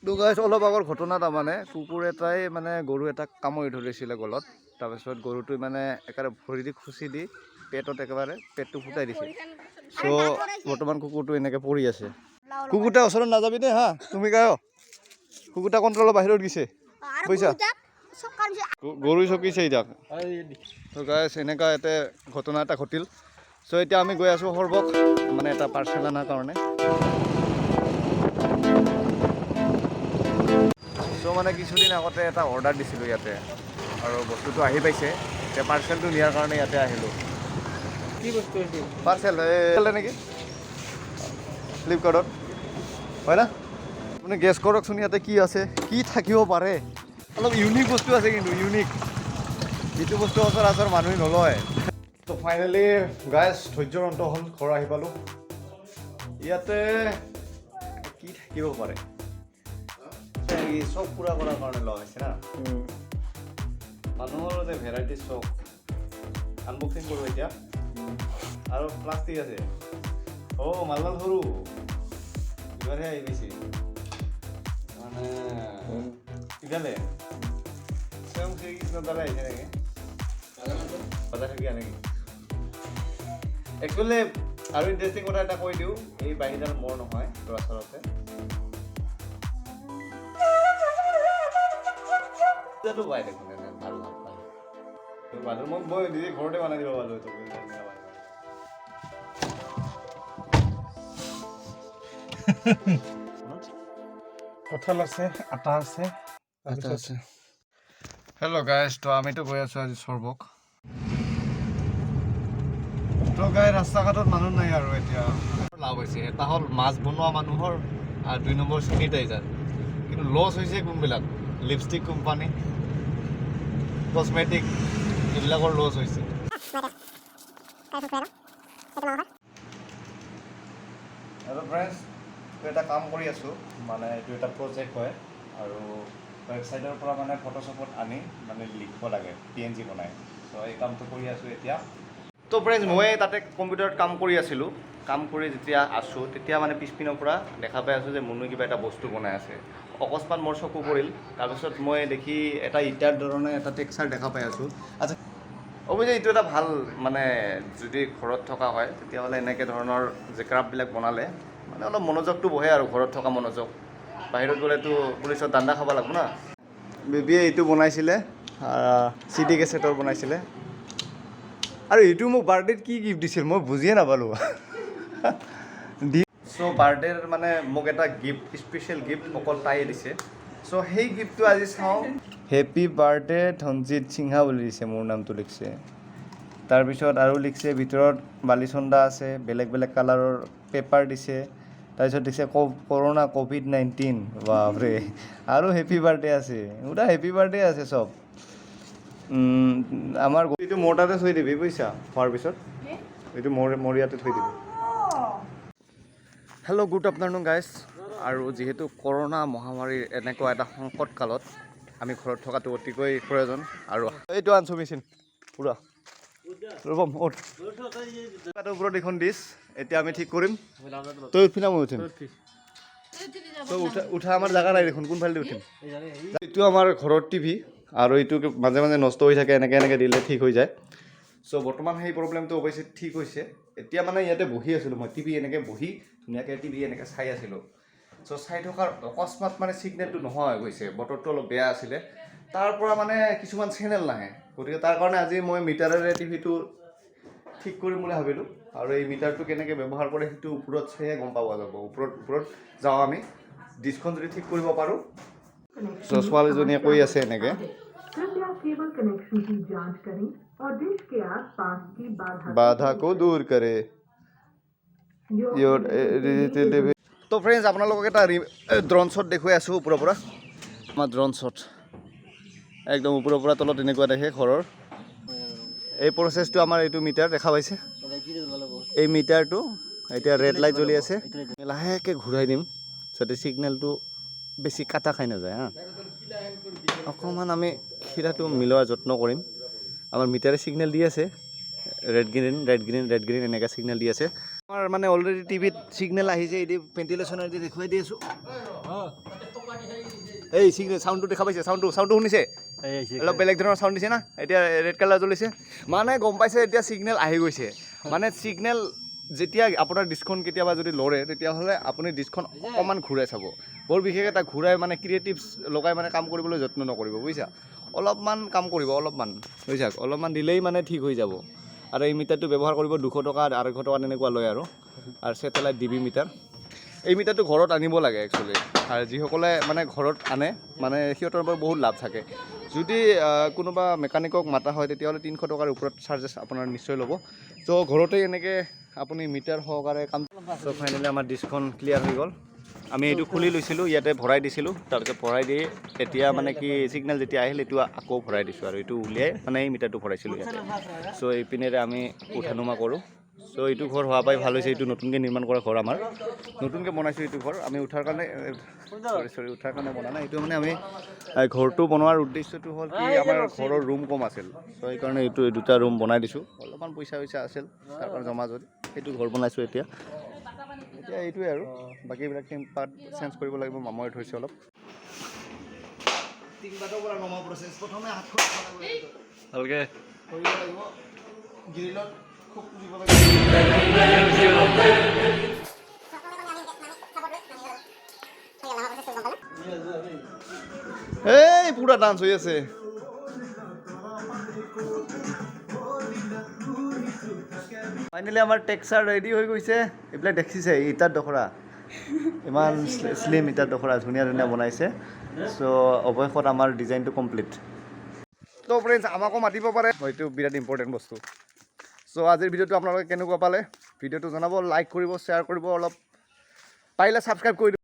তো গাইছ অলপ আগৰ ঘটনা তাৰমানে কুকুৰ এটাই মানে গৰু এটাক কামুৰি ধৰিছিলে গলত তাৰপিছত গৰুটোৱে মানে একেবাৰে ভৰি দি খুচি দি পেটত একেবাৰে পেটটো ফুটাই দিছে চ' বৰ্তমান কুকুৰটো এনেকৈ পৰি আছে কুকুৰটা ওচৰত নাযাবি দে হা তুমি গায় কুকুৰটা কণ্ট্ৰলৰ বাহিৰত গৈছে বুজিছা গৰু চকিছে এতিয়া তো গাইছ এনেকুৱা এটা ঘটনা এটা ঘটিল চ' এতিয়া আমি গৈ আছোঁ সৰ্বক মানে এটা পাৰ্চেল অনাৰ কাৰণে চ' মানে কিছুদিন আগতে এটা অৰ্ডাৰ দিছিলোঁ ইয়াতে আৰু বস্তুটো আহি পাইছে এতিয়া পাৰ্চেলটো নিয়াৰ কাৰণে ইয়াতে আহিলোঁ কি বস্তু এইটো পাৰ্চেল নেকি ফ্লিপকাৰ্টত হয় না আপুনি গেছ কৰকচোন ইয়াতে কি আছে কি থাকিব পাৰে অলপ ইউনিক বস্তু আছে কিন্তু ইউনিক যিটো বস্তু সচৰাচৰ মানুহে নলয় তো ফাইনেলি গাইজ ধৈৰ্যৰ অন্ত হ'ল ঘৰ আহি পালোঁ ইয়াতে কি থাকিব পাৰে চব পুৰা কৰাৰ কাৰণে লোৱা হৈছে না মানুহৰ যে ভেৰাইটি চব আনবক্সিং কৰোঁ এতিয়া আৰু প্লাষ্টিক আছে মালডাল সৰু ইবাৰহে আহি পাইছে মানে ইফালে শ্ৰীকৃষ্ণৰ দ্বাৰা আহিছে নেকি বজাই থাকি নেকি একচুৱেলি আৰু ইণ্টাৰেষ্টিং কথা এটা কৈ দিওঁ এই বাহিৰডাল মোৰ নহয় দৰাচলতে পাই দেখোন ভাল ভাল পাই বাদুৰ মই নিজে ঘৰতে বনাই দিব পালোঁ কঁঠাল আছে আটা আছে হেল্ল' গাইজ তো আমিতো গৈ আছোঁ আজি সৰ্বক তো গাই ৰাস্তা ঘাটত মানুহ নাই আৰু এতিয়া লাভ হৈছে এটা হ'ল মাছ বনোৱা মানুহৰ আৰু 2 নম্বৰ চেনিটাইজাৰ কিন্তু লছ হৈছে কোনবিলাক লিপষ্টিক কোম্পানী কছমেটিক এইবিলাকৰ লছ হৈছে হেল্ল' ফ্ৰেণ্ডছ এটা কাম কৰি আছোঁ মানে এইটো এটা প্ৰজেক্ট হয় আৰু ৱেবছাইটৰ পৰা মানে ফটোশ্বপত আনি মানে লিখিব লাগে PNG বনাই চ' এই কামটো কৰি আছোঁ এতিয়া তো ফ্ৰেণ্ডছ মই তাতে কম্পিউটাৰত কাম কৰি আছিলোঁ কাম কৰি যেতিয়া আছোঁ তেতিয়া মানে পিছপিনৰ পৰা দেখা পাই আছোঁ যে মুনুৱে কিবা এটা বস্তু বনাই আছে অকস্মাত মোৰ চকু পৰিল তাৰপিছত মই দেখি এটা ইটাৰ ধৰণে এটা টেক্সাৰ দেখা পাই আছোঁ আচ্ছা অৱশ্যে এইটো এটা ভাল মানে যদি ঘৰত থকা হয় তেতিয়াহ'লে এনেকৈ ধৰণৰ যে ক্ৰাফ্টবিলাক বনালে মানে অলপ মনোযোগটো বহে আৰু ঘৰত থকা মনোযোগ বাহিৰত গ'লেতো পুলিচত দাণ্ডা খাব লাগিব না বেবীয়ে এইটো বনাইছিলে CD কেছেটৰ বনাইছিলে আৰু এইটো মোক বাৰ্থডেত কি গিফ্ট দিছিল মই বুজিয়ে নাপালোঁ চ' বাৰ্থডেৰ মানে মোক এটা গিফ্ট স্পেচিয়েল গিফ্ট অকল তাইয়ে দিছে চ' সেই গিফ্টটো আজি চাওঁ হেপী বাৰ্থডে ধনজিত সিংহা বুলি দিছে মোৰ নামটো লিখিছে তাৰপিছত আৰু লিখিছে ভিতৰত বালিচন্দা আছে বেলেগ বেলেগ কালাৰৰ পেপাৰ দিছে তাৰপিছত দিছে কৰোণা COVID-19 বাপৰে আৰু হেপী বাৰ্থডে আছে ওটা হেপী বাৰ্থডে আছে চব আমাৰ এইটো মোৰ তাতে থৈ দিবি বুজিছা হোৱাৰ পিছত এইটো মোৰ ইয়াতে থৈ দিবি হেল্ল' গুড আফটাৰনুন গাইজ আৰু যিহেতু কৰোণা মহামাৰীৰ এনেকুৱা এটা সংকট কালত আমি ঘৰত থকাটো অতিকৈ প্ৰয়োজন আৰু এইটো আনছো মেচিন পুৰা ৰ'বম ওপৰত এইখন ডিছ এতিয়া আমি ঠিক কৰিম তই উঠিনা মই উঠিম তই উঠা আমাৰ জেগা নাই দেখোন কোনফালে উঠিম এইটো আমাৰ ঘৰৰ টিভি আৰু এইটো মাজে মাজে নষ্ট হৈ থাকে এনেকৈ দিলে ঠিক হৈ যায় চ' বৰ্তমান সেই প্ৰব্লেমটো অৱশ্যে ঠিক হৈছে এতিয়া মানে ইয়াতে বহি আছিলোঁ মই টিভি এনেকৈ বহি ধুনীয়াকৈ টিভি এনেকৈ চাই আছিলোঁ চ' চাই থকাৰ অকস্মাত মানে ছিগনেলটো নোহোৱা হৈ গৈছে বতৰটো অলপ বেয়া আছিলে তাৰ পৰা মানে কিছুমান চেনেল নাহে গতিকে তাৰ কাৰণে আজি মই মিটাৰেৰে টিভিটো ঠিক কৰিম বুলি ভাবিলোঁ আৰু এই মিটাৰটো কেনেকৈ ব্যৱহাৰ কৰে সেইটো ওপৰত চাইহে গম পাব যাব ওপৰত যাওঁ আমি ডিছখন যদি ঠিক কৰিব পাৰোঁ চ' ছোৱালীজনীয়ে কৈ আছে এনেকৈ বাধা কো দূৰ কৰে তো ফ্ৰেণ্ডছ আপোনালোকক এটা ড্ৰোন শ্বট দেখুৱাই আছোঁ ওপৰৰ পৰা আমাৰ ড্ৰোন শ্বট একদম ওপৰৰ পৰা তলত এনেকুৱা দেখে ঘৰৰ এই প্ৰচেছটো আমাৰ এইটো মিটাৰ দেখা পাইছে এই মিটাৰটো এতিয়া ৰেড লাইট জ্বলি আছে লাহেকৈ ঘূৰাই দিম যাতে ছিগনেলটো বেছি কাটা খাই নাযায় হা অকণমান আমি খিৰাটো মিলোৱাৰ যত্ন কৰিম আমাৰ মিটাৰে ছিগনেল দি আছে ৰেড গ্ৰীণ এনেকৈ ছিগনেল দি আছে আমাৰ মানে অলৰেডি টিভিত ছিগনেল আহিছে এইটো ভেণ্টিলেশ্যনৰ দেখুৱাই দি আছোঁ এই চিগনেল চাউণ্ডটো দেখা পাইছে চাউণ্ডটো শুনিছে অলপ বেলেগ ধৰণৰ চাউণ্ড দিছে না এতিয়া ৰেড কালাৰ জ্বলিছে মানে গম পাইছে এতিয়া চিগনেল আহি গৈছে মানে চিগনেল যেতিয়া আপোনাৰ ডিস্কখন কেতিয়াবা যদি লৰে তেতিয়াহ'লে আপুনি ডিস্কখন অকণমান ঘূৰাই চাব বৰ বিশেষ এটা ঘূৰাই মানে ক্ৰিয়েটিভছ লগাই মানে কাম কৰিবলৈ যত্ন নকৰিব বুজিছা অলপমান কাম কৰিব অলপমান বুজিছা অলপমান দিলেই মানে ঠিক হৈ যাব আৰু এই মিটাৰটো ব্যৱহাৰ কৰিব 200 টকা 250 টকা তেনেকুৱা লয় আৰু ছেটেলাইট DB মিটাৰ এই মিটাৰটো ঘৰত আনিব লাগে একচুৱেলি আৰু যিসকলে মানে ঘৰত আনে মানে সিহঁতৰ পৰা বহুত লাভ থাকে যদি কোনোবা মেকানিকক মাতা হয় তেতিয়াহ'লে 300 টকাৰ ওপৰত চাৰ্জেছ আপোনাৰ নিশ্চয় ল'ব তো ঘৰতে এনেকৈ আপুনি মিটাৰ সহকাৰে কাম তো ফাইনেলি আমাৰ ডিস্কখন ক্লিয়াৰ হৈ গ'ল আমি এইটো খুলি লৈছিলোঁ ইয়াতে ভৰাই দিছিলোঁ তাৰপিছত ভৰাই দি এতিয়া মানে কি চিগনেল যেতিয়া আহিল এইটো আকৌ ভৰাই দিছোঁ আৰু এইটো উলিয়াই মানে এই মিটাৰটো ভৰাইছিলোঁ ইয়াতে চ' এইপিনেৰে আমি উঠা নমা কৰোঁ চ' এইটো ঘৰ হোৱা পাই ভাল হৈছে এইটো নতুনকৈ নিৰ্মাণ কৰা ঘৰ আমাৰ নতুনকৈ বনাইছোঁ এইটো ঘৰ আমি উঠাৰ কাৰণে উঠাৰ কাৰণে বনা নাই এইটো মানে আমি ঘৰটো বনোৱাৰ উদ্দেশ্যটো হ'ল কি আমাৰ ঘৰৰ ৰুম কম আছিল চ' সেইকাৰণে এইটো 2টা ৰুম বনাই দিছোঁ অলপমান পইচা আছিল তাৰ কাৰণে জমা যদি সেইটো ঘৰ বনাইছোঁ এতিয়া এইটোৱে আৰু বাকীবিলাক পাৰ্ট চেঞ্জ কৰিব লাগিব মামৰে থৈছে অলপ টিংপাতৰ পৰা নমা প্ৰচেছ প্ৰথমে হাতখন ভালকৈ কৰিব লাগিব গ্ৰিলত খুব দিব লাগিব এই পুৰা ডান্স হৈ আছে ফাইনেলি আমাৰ টেক্সাৰ ৰেডি হৈ গৈছে এইবিলাক দেখিছে ইটাৰ দখৰা ইমান শ্লিম ইটাৰ দখৰা ধুনীয়া ধুনীয়া বনাইছে চ' অৱশেষত আমাৰ ডিজাইনটো কমপ্লিট তো ফ্ৰেণ্ডছ আমাকো মাতিব পাৰে হয়তো বিৰাট ইম্পৰ্টেণ্ট বস্তু চ' আজিৰ ভিডিঅ'টো আপোনালোকে কেনেকুৱা পালে ভিডিঅ'টো জনাব লাইক কৰিব শ্বেয়াৰ কৰিব অলপ পাৰিলে ছাবস্ক্ৰাইব কৰি দিব